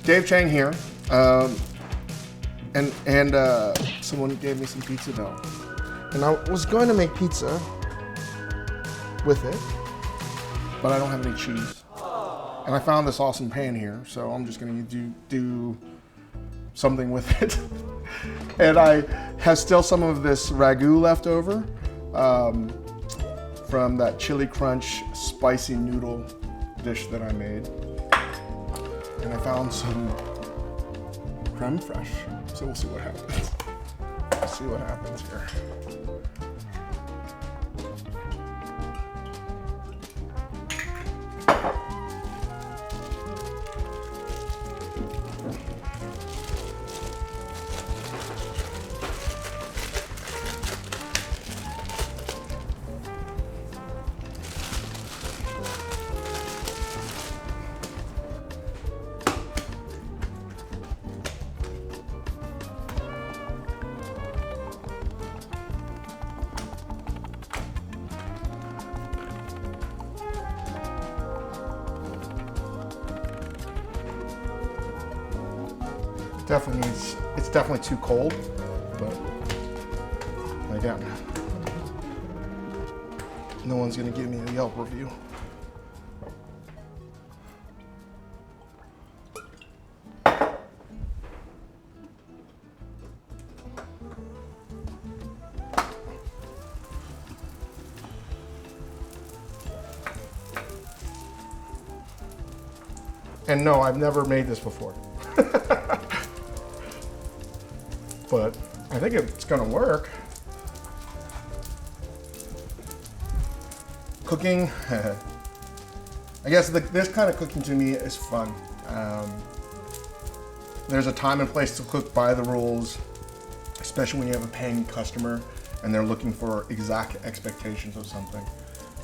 Dave Chang here, and someone gave me some pizza dough, and I was going to make pizza with it, but I don't have any cheese, and I found this awesome pan here, so I'm just going to do something with it, and I have still some of this ragu left over from that chili crunch spicy noodle dish that I made. And I found some crème fraîche, so we'll see what happens. We'll see what happens here. It's definitely too cold, but again, no one's gonna give me a Yelp review. And no, I've never made this before. But I think it's gonna work. Cooking, I guess this kind of cooking to me is fun. There's a time and place to cook by the rules, especially when you have a paying customer and they're looking for exact expectations of something.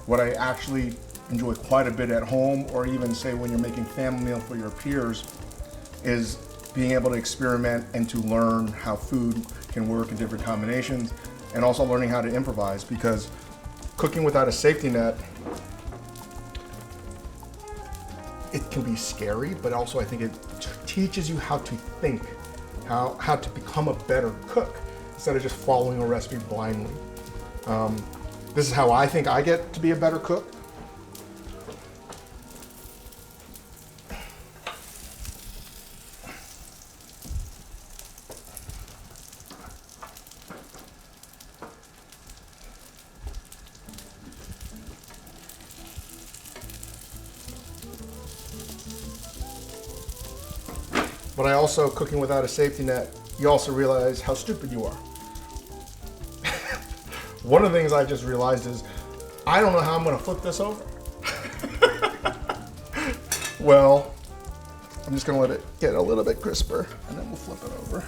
What I actually enjoy quite a bit at home, or even say when you're making family meal for your peers, is being able to experiment and to learn how food can work in different combinations, and also learning how to improvise, because cooking without a safety net, it can be scary, but also I think it teaches you how to think, how to become a better cook instead of just following a recipe blindly. This is how I think I get to be a better cook. But I also, cooking without a safety net, you also realize how stupid you are. One of the things I just realized is, I don't know how I'm gonna flip this over. Well, I'm just gonna let it get a little bit crisper, and then we'll flip it over.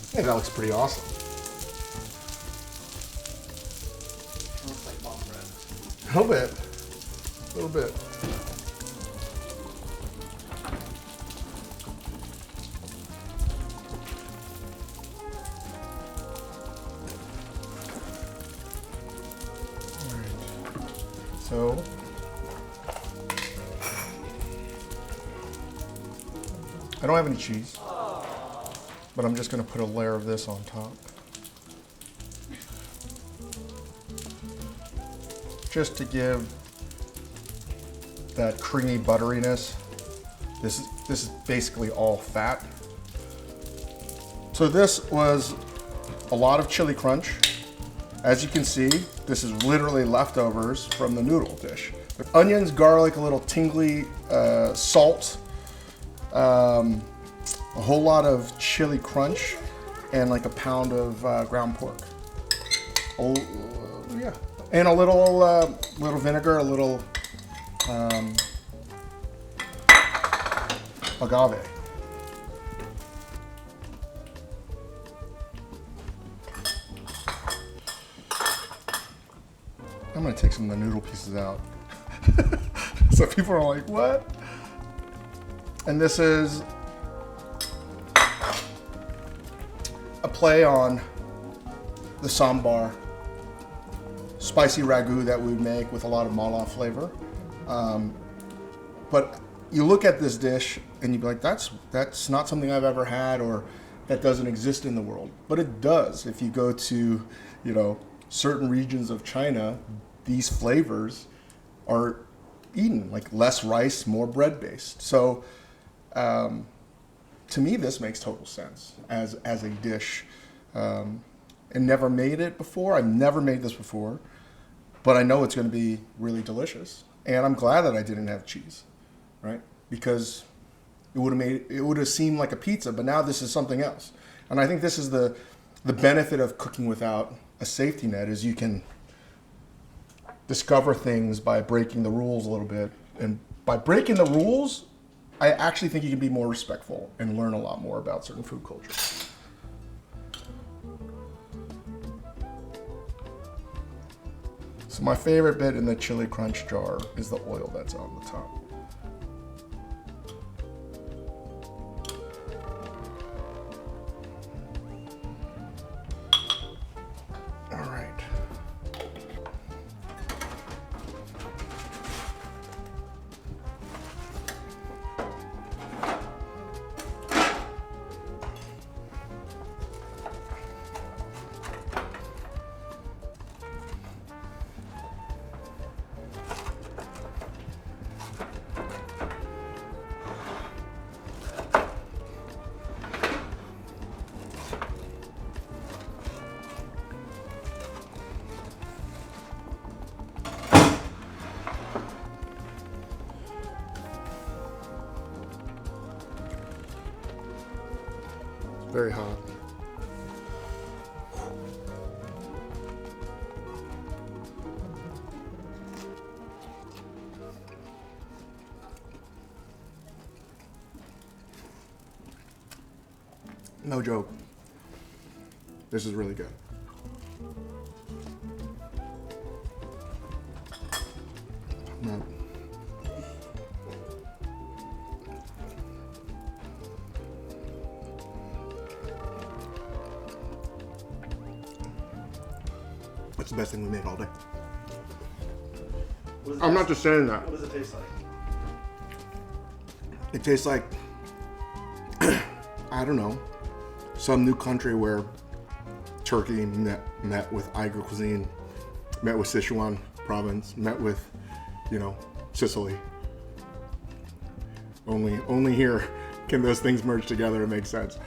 I think that looks pretty awesome. Looks like bomb bread. A little bit. A little bit. All right. So, I don't have any cheese, but I'm just going to put a layer of this on top. Just to give that creamy butteriness. This is basically all fat. So this was a lot of chili crunch. As you can see, this is literally leftovers from the noodle dish. With onions, garlic, a little tingly salt, a whole lot of chili crunch, and like a pound of ground pork. Oh, yeah. And a little vinegar, a little agave. I'm gonna take some of the noodle pieces out. So people are like, what? And this is a play on the sambar, spicy ragu that we would make with a lot of mala flavor. But you look at this dish and you'd be like, that's not something I've ever had, or that doesn't exist in the world. But it does. If you go to, certain regions of China, these flavors are eaten, like less rice, more bread based. So to me, this makes total sense as a dish. And never made it before. I've never made this before, but I know it's going to be really delicious. And I'm glad that I didn't have cheese, right? Because it would have seemed like a pizza, but now this is something else. And I think this is the benefit of cooking without a safety net, is you can discover things by breaking the rules a little bit. And by breaking the rules, I actually think you can be more respectful and learn a lot more about certain food cultures. So my favorite bit in the chili crunch jar is the oil that's on the top. All right. Very hot. No joke. This is really good. No. It's the best thing we made all day. I'm not just saying that. What does it taste like? It tastes like, I don't know, some new country where Turkey met with Uyghur cuisine, met with Sichuan province, met with, Sicily. Only here can those things merge together and make sense.